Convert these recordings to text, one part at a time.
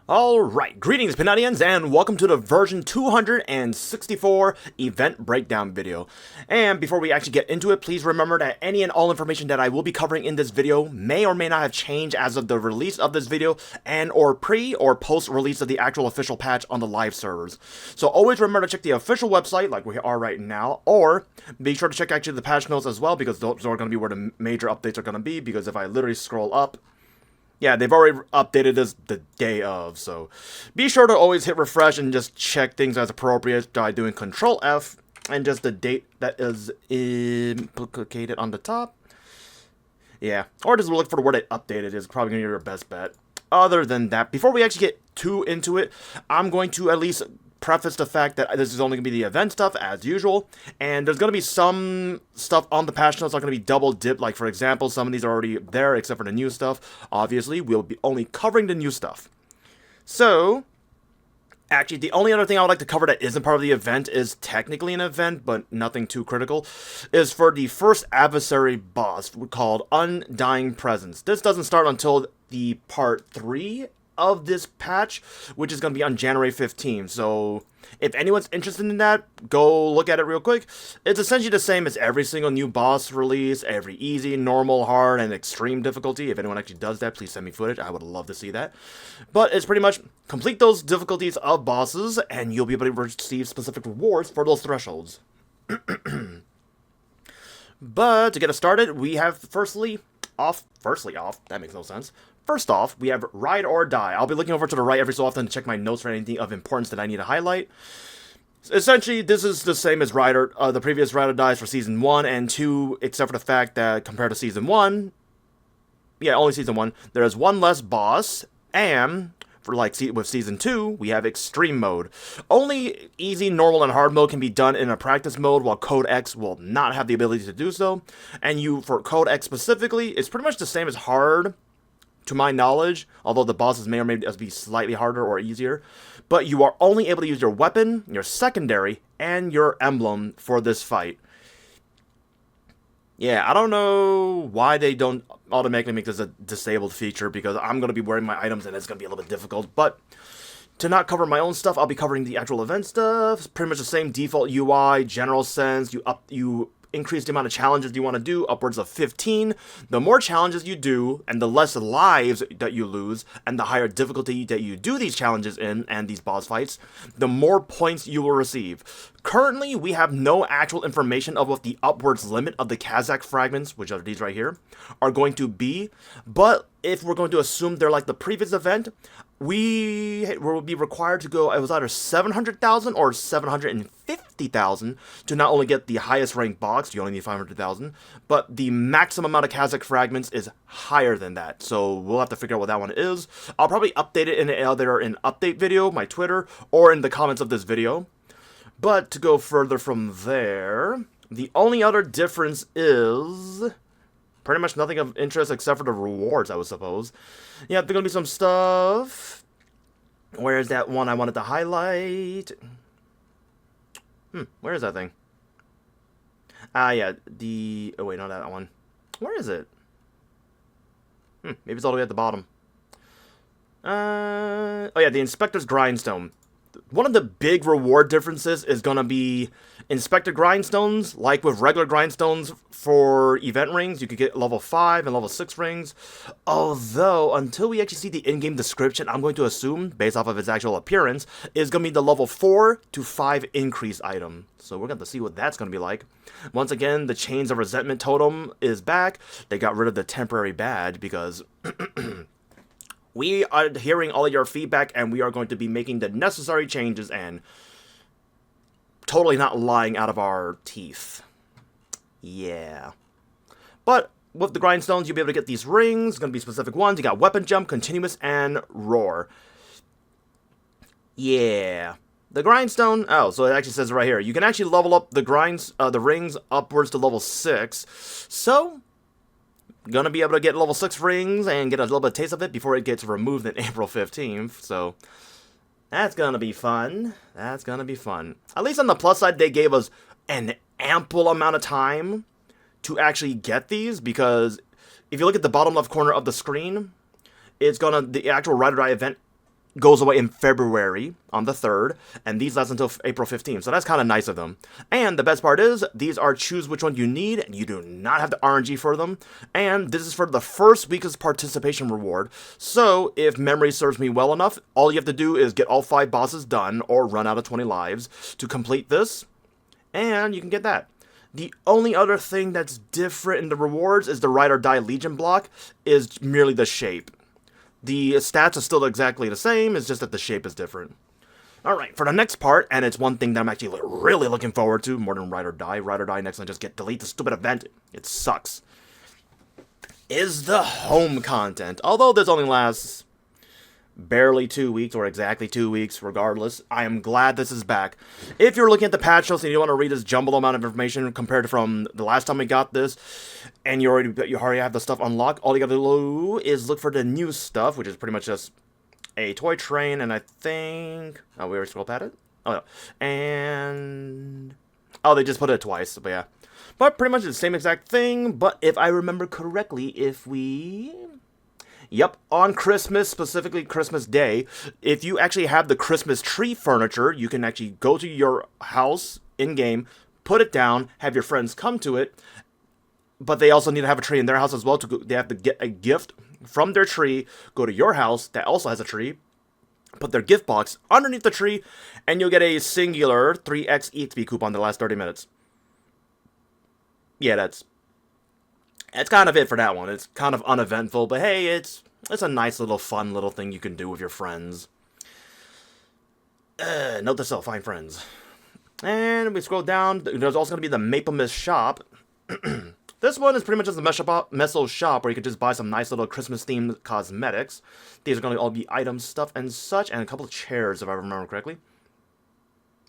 Alright, greetings Penatians, and welcome to the version 264 event breakdown video. And before we actually get into it, please remember that any and all information that I will be covering in this video may or may not have changed as of the release of this video and or pre or post release of the actual official patch on the live servers. So always remember to check the official website like we are right now, or be sure to check actually the patch notes as well, because those are going to be where the major updates are going to be, because if I literally scroll up, yeah, they've already updated this the day of, so be sure to always hit refresh and just check things as appropriate by doing Control F and just the date that is implicated on the top. Yeah, or just look for where they updated is probably going to be your best bet. Other than that, before we actually get too into it, I'm going to at least preface the fact that this is only going to be the event stuff as usual, and there's going to be some stuff on the patch notes that are going to be double dipped. Like for example, some of these are already there except for the new stuff. Obviously we'll be only covering the new stuff. So actually the only other thing I would like to cover that isn't part of the event is technically an event but nothing too critical, is for the first adversary boss called Undying Presence. This doesn't start until the part 3 of this patch, which is going to be on January 15th. So if anyone's interested in that, go look at it real quick. It's essentially the same as every single new boss release, every easy, normal, hard, and extreme difficulty. If anyone actually does that, please send me footage. I would love to see that. But it's pretty much complete those difficulties of bosses, and you'll be able to receive specific rewards for those thresholds. But to get us started, we have firstly off, that makes no sense. First off, we have Ride or Die. I'll be looking over to the right every so often to check my notes for anything of importance that I need to highlight. Essentially, this is the same as the previous Ride or Dies for Season 1 and 2, except for the fact that compared to Season 1, yeah, only Season 1, there is one less boss, and for like with Season 2, we have Extreme Mode. Only easy, normal, and hard mode can be done in a practice mode, while Code X will not have the ability to do so. And for Code X specifically, it's pretty much the same as hard, to my knowledge, although the bosses may or may be slightly harder or easier. But you are only able to use your weapon, your secondary, and your emblem for this fight. Yeah, I don't know why they don't automatically make this a disabled feature, because I'm going to be wearing my items and it's going to be a little bit difficult. But to not cover my own stuff, I'll be covering the actual event stuff. It's pretty much the same default UI, general sense. You increase the amount of challenges you want to do, upwards of 15. The more challenges you do, and the less lives that you lose, and the higher difficulty that you do these challenges in, and these boss fights, the more points you will receive. Currently, we have no actual information of what the upwards limit of the Kazakh fragments, which are these right here, are going to be, but if we're going to assume they're like the previous event, we will be required to go, it was either 700,000 or 750,000 to not only get the highest ranked box, you only need 500,000, but the maximum amount of Kazakh fragments is higher than that, so we'll have to figure out what that one is. I'll probably update it in either an update video, my Twitter, or in the comments of this video. But to go further from there, the only other difference is pretty much nothing of interest except for the rewards, I would suppose. Yeah, there's gonna be some stuff. Where's that one I wanted to highlight? Where is that thing? Yeah, oh wait, not that one. Where is it? Maybe it's all the way at the bottom. Oh yeah, the Inspector's Grindstone. One of the big reward differences is going to be Inspector Grindstones. Like with regular Grindstones for event rings, you could get level 5 and level 6 rings. Although, until we actually see the in-game description, I'm going to assume, based off of its actual appearance, is going to be the level 4 to 5 increase item. So we're going to see what that's going to be like. Once again, the Chains of Resentment totem is back. They got rid of the temporary badge because we are hearing all of your feedback, and we are going to be making the necessary changes and totally not lying out of our teeth. Yeah. But with the Grindstones, you'll be able to get these rings. It's going to be specific ones. You got Weapon Jump, Continuous, and Roar. Yeah. The Grindstone, oh, so it actually says right here, you can actually level up the rings upwards to level 6. So gonna be able to get level 6 rings and get a little bit of taste of it before it gets removed in April 15th, so that's gonna be fun. That's gonna be fun. At least on the plus side, they gave us an ample amount of time to actually get these, because if you look at the bottom left corner of the screen, it's gonna, the actual Ride or Die event goes away in February on the 3rd, and these last until April 15th, so that's kind of nice of them. And the best part is, these are choose which one you need, and you do not have the RNG for them, and this is for the first week's participation reward, so if memory serves me well enough, all you have to do is get all 5 bosses done, or run out of 20 lives, to complete this, and you can get that. The only other thing that's different in the rewards is the Ride or Die Legion block is merely the shape. The stats are still exactly the same, it's just that the shape is different. Alright, for the next part, and it's one thing that I'm actually really looking forward to, more than Ride or Die. Ride or Die next and just delete the stupid event. It sucks. Is the home content. Although this only lasts barely 2 weeks, or exactly 2 weeks, regardless, I am glad this is back. If you're looking at the patch notes and you want to read this jumbled amount of information compared to from the last time we got this, and you already have the stuff unlocked, all you gotta do is look for the new stuff, which is pretty much just a toy train, and I think... Oh, we already scrolled past it? Oh, no. And... Oh, they just put it twice, but yeah. But pretty much the same exact thing, but if I remember correctly, if we... Yep, on Christmas, specifically Christmas Day, if you actually have the Christmas tree furniture, you can actually go to your house in-game, put it down, have your friends come to it, but they also need to have a tree in their house as well. They have to get a gift from their tree, go to your house that also has a tree, put their gift box underneath the tree, and you'll get a singular 3x EXP coupon the last 30 minutes. Yeah, that's kind of it for that one. It's kind of uneventful, but hey, it's a nice little fun little thing you can do with your friends. Note to self, find friends. And we scroll down, there's also going to be the Maplemas shop. This one is pretty much just a Meso shop where you can just buy some nice little Christmas-themed cosmetics. These are going to all be items, stuff, and such, and a couple of chairs, if I remember correctly.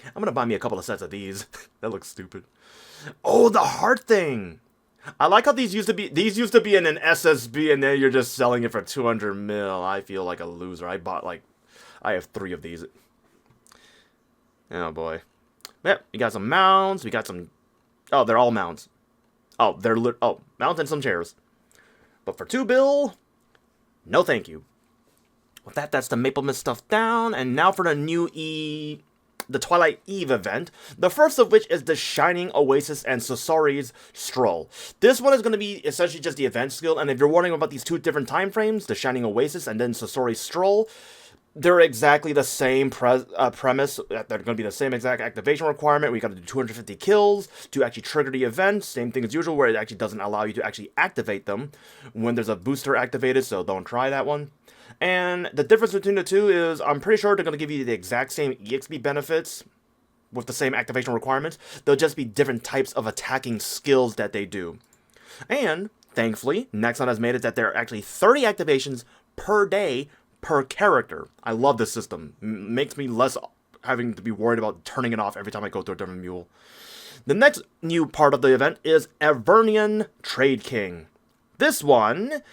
I'm going to buy me a couple of sets of these. That looks stupid. Oh, the heart thing! I like how these used to be in an SSB, and then you're just selling it for 200 mil. I feel like a loser. I have 3 of these. Oh boy. Yep, we got some mounts. We got some. Oh, they're all mounts. Oh, mounts and some chairs. But for 2 bill, no thank you. With that, that's the Maplemas stuff down, and now for the new the Twilight Eve event, the first of which is the Shining Oasis and Sosori's Stroll. This one is going to be essentially just the event skill, and if you're wondering about these 2 different time frames, the Shining Oasis and then Sosori's Stroll, they're exactly the same premise. They're going to be the same exact activation requirement. We got to do 250 kills to actually trigger the event. Same thing as usual, where it actually doesn't allow you to actually activate them when there's a booster activated, so don't try that one. And the difference between the 2 is, I'm pretty sure they're going to give you the exact same EXP benefits with the same activation requirements. They'll just be different types of attacking skills that they do. And, thankfully, Nexon has made it that there are actually 30 activations per day per character. I love this system. Makes me less having to be worried about turning it off every time I go to a different mule. The next new part of the event is Evernian Trade King. This one...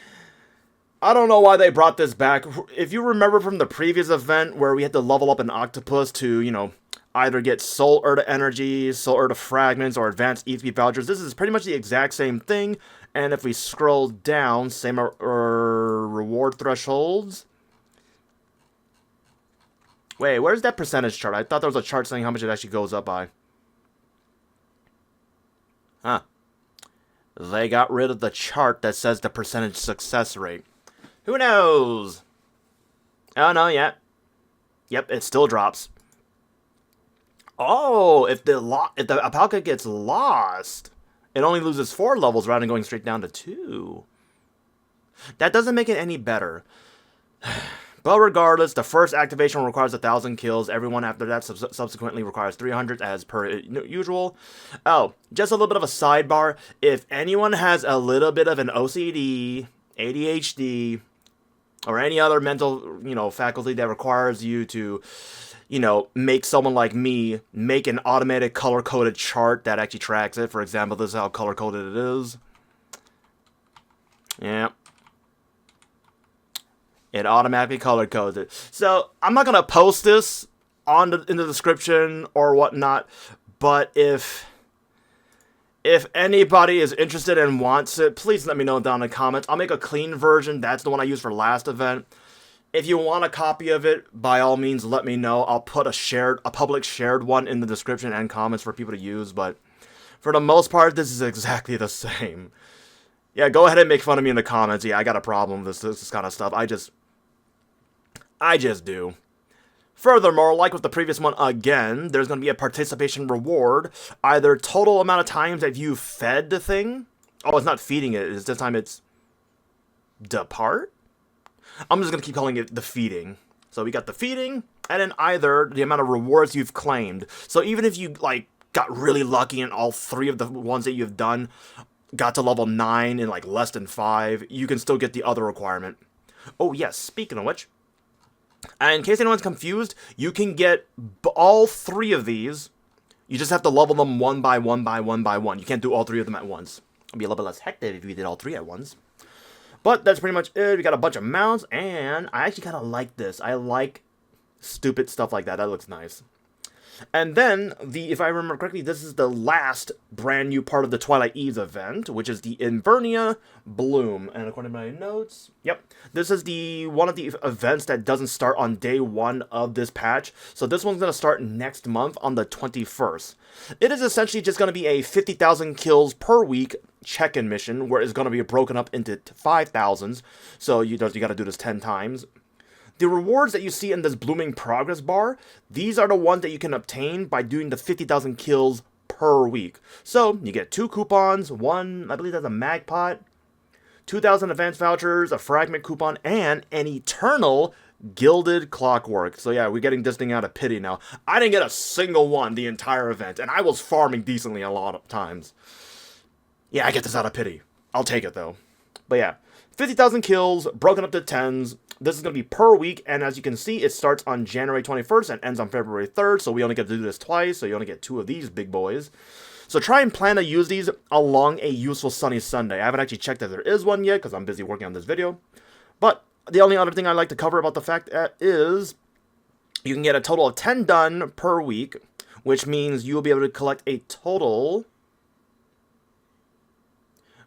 I don't know why they brought this back. If you remember from the previous event where we had to level up an octopus to, you know, either get Soul Urta Energy, Soul Urta Fragments, or Advanced EXP Vouchers, this is pretty much the exact same thing. And if we scroll down, same reward thresholds. Wait, where's that percentage chart? I thought there was a chart saying how much it actually goes up by. Huh. They got rid of the chart that says the percentage success rate. Who knows? Oh, no, yeah. Yep, it still drops. Oh, if the Apalka gets lost, it only loses 4 levels rather than going straight down to 2. That doesn't make it any better. But regardless, the first activation requires 1,000 kills. Everyone after that subsequently requires 300 as per usual. Oh, just a little bit of a sidebar. If anyone has a little bit of an OCD, ADHD, or any other mental, faculty that requires you to, make someone like me make an automated color-coded chart that actually tracks it. For example, this is how color-coded it is. Yeah. It automatically color-codes it. So, I'm not going to post this in the description or whatnot, but if anybody is interested and wants it, please let me know down in the comments. I'll make a clean version. That's the one I used for last event. If you want a copy of it, by all means, let me know. I'll put a public shared one in the description and comments for people to use, but for the most part, this is exactly the same. Yeah, go ahead and make fun of me in the comments. Yeah, I got a problem with this kind of stuff. I just do. Furthermore, like with the previous one again, there's going to be a participation reward. Either total amount of times that you fed the thing. Oh, it's not feeding it. It's this time it's depart? I'm just going to keep calling it the feeding. So we got the feeding, and then either the amount of rewards you've claimed. So even if you, like, got really lucky and all 3 of the ones that you've done got to level 9 in, like, less than 5, you can still get the other requirement. Oh, yes, speaking of which, and in case anyone's confused, you can get all 3 of these. You just have to level them one by one by one by one. You can't do all 3 of them at once. It'd be a little bit less hectic if you did all 3 at once. But that's pretty much it. We got a bunch of mounts, and I actually kind of like this. I like stupid stuff like that. That looks nice. And then, if I remember correctly, this is the last brand new part of the Twilight Eves event, which is the Evernia Bloom. And according to my notes, yep, this is one of the events that doesn't start on day 1 of this patch. So this one's going to start next month on the 21st. It is essentially just going to be a 50,000 kills per week check-in mission, where it's going to be broken up into 5,000s. So you got to do this 10 times. The rewards that you see in this blooming progress bar, these are the ones that you can obtain by doing the 50,000 kills per week. So, you get 2 coupons, 1, I believe that's a mag pot, 2,000 advance vouchers, a fragment coupon, and an eternal gilded clockwork. So yeah, we're getting this thing out of pity now. I didn't get a single one the entire event, and I was farming decently a lot of times. Yeah, I get this out of pity. I'll take it though. But yeah, 50,000 kills, broken up to 10s. This is going to be per week, and as you can see, it starts on January 21st and ends on February 3rd, so we only get to do this twice, so you only get 2 of these big boys. So try and plan to use these along a useful sunny Sunday. I haven't actually checked if there is one yet, because I'm busy working on this video. But the only other thing I'd like to cover about the fact is you can get a total of 10 done per week, which means you'll be able to collect a total...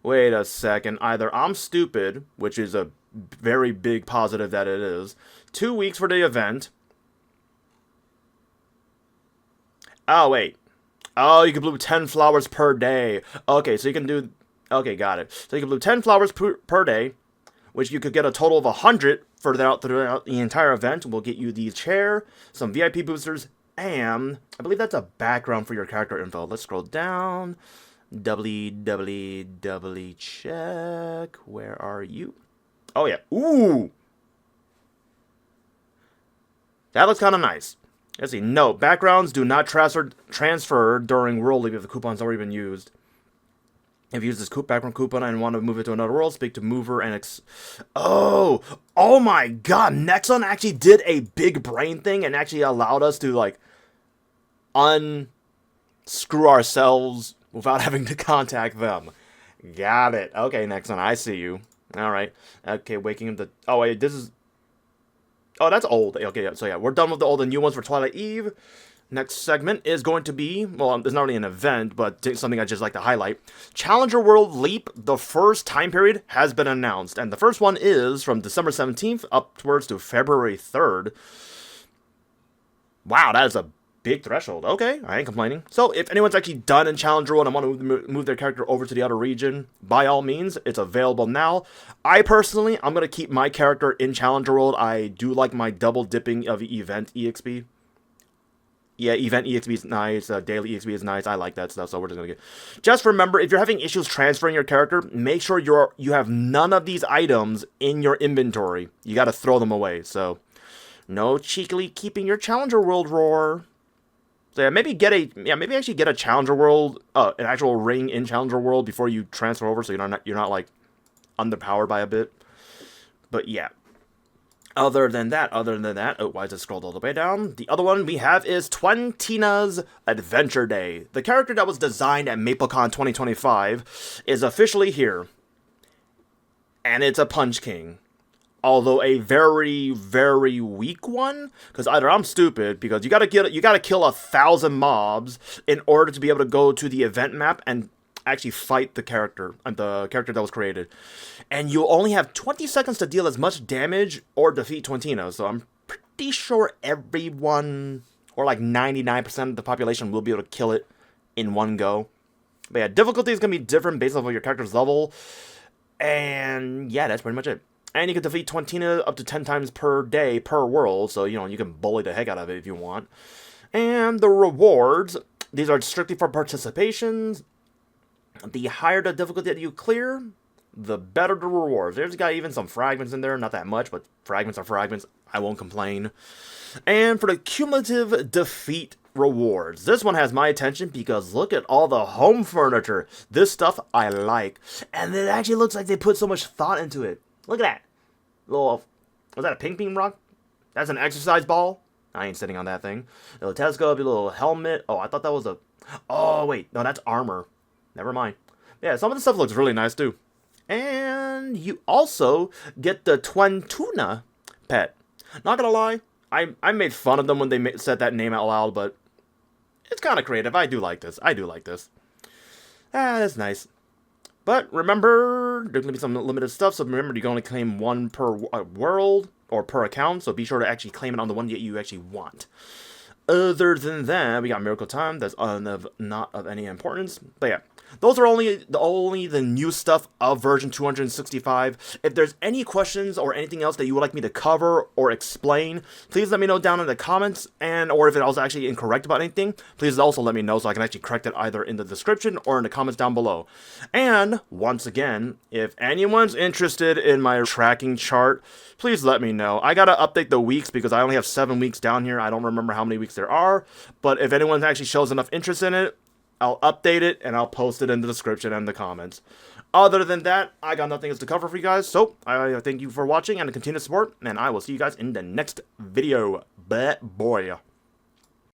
Wait a second, either I'm stupid, which is a very big positive that it is, 2 weeks for the event. Oh, wait. Oh, you can bloom 10 flowers per day. Okay, so you can do... Okay, got it. So you can bloom 10 flowers per day, which you could get a total of 100 throughout the entire event. We'll get you the chair, some VIP boosters, and I believe that's a background for your character info. Let's scroll down. Doubly check. Where are you? Oh, yeah. Ooh! That looks kind of nice. Let's see. No, backgrounds do not transfer during world leave if the coupon's already been used. If you use this background coupon and want to move it to another world, speak to mover and Oh my god! Nexon actually did a big brain thing and actually allowed us to, like, unscrew ourselves without having to contact them. Got it. Okay, Nexon, I see you. Alright. Okay, waking up the... Oh, wait, this is... Oh, that's old. Okay, so yeah, we're done with the old and new ones for Twilight Eve. Next segment is going to be... Well, it's not really an event, but something I just like to highlight. Challenger World Leap, the first time period, has been announced. And the first one is from December 17th upwards to February 3rd. Wow, that is a big threshold. Okay, I ain't complaining. So, if anyone's actually done in Challenger World and want to move their character over to the other region, by all means, it's available now. I'm going to keep my character in Challenger World. I do like my double dipping of Event EXP. Yeah, Event EXP is nice. Daily EXP is nice. I like that stuff, so we're just going to get... Just remember, if you're having issues transferring your character, make sure you have none of these items in your inventory. You got to throw them away, so... No cheekily keeping your Challenger World roar. So yeah, maybe actually get a Challenger World, an actual ring in Challenger World before you transfer over, so you're not like underpowered by a bit. But yeah. Other than that, oh, why is it scrolled all the way down? The other one we have is Twenteena's Adventure Day. The character that was designed at MapleCon 2025 is officially here. And it's a Punch King. Although a very, very weak one, because either I'm stupid, because you gotta kill 1,000 mobs in order to be able to go to the event map and actually fight the character that was created. And you only have 20 seconds to deal as much damage or defeat Twenteena. So I'm pretty sure everyone, or like 99% of the population, will be able to kill it in one go. But yeah, difficulty is going to be different based off of your character's level. And yeah, that's pretty much it. And you can defeat Twenteena up to 10 times per day per world. So, you know, you can bully the heck out of it if you want. And the rewards, these are strictly for participations. The higher the difficulty that you clear, the better the rewards. There's got even some fragments in there. Not that much, but fragments are fragments. I won't complain. And for the cumulative defeat rewards, this one has my attention because look at all the home furniture. This stuff I like. And it actually looks like they put so much thought into it. Look at that. Little, was that a ping pong rock? That's an exercise ball? I ain't sitting on that thing. Little telescope, a little helmet. Oh, I thought that was a... Oh, wait. No, that's armor. Never mind. Yeah, some of the stuff looks really nice, too. And you also get the Twenteena pet. Not gonna lie, I made fun of them when they said that name out loud, but it's kind of creative. I do like this. That's nice. But remember, there's going to be some limited stuff, so remember, you can only claim one per world, or per account, so be sure to actually claim it on the one that you actually want. Other than that, we got Miracle Time, that's not of any importance, but yeah. Those are only the new stuff of version 265. If there's any questions or anything else that you would like me to cover or explain, please let me know down in the comments, or if it was actually incorrect about anything, please also let me know so I can actually correct it either in the description or in the comments down below. And, once again, if anyone's interested in my tracking chart, please let me know. I gotta update the weeks because I only have 7 weeks down here. I don't remember how many weeks there are, but if anyone actually shows enough interest in it, I'll update it, and I'll post it in the description and the comments. Other than that, I got nothing else to cover for you guys, so I thank you for watching and the continued support, and I will see you guys in the next video. Bye, boy.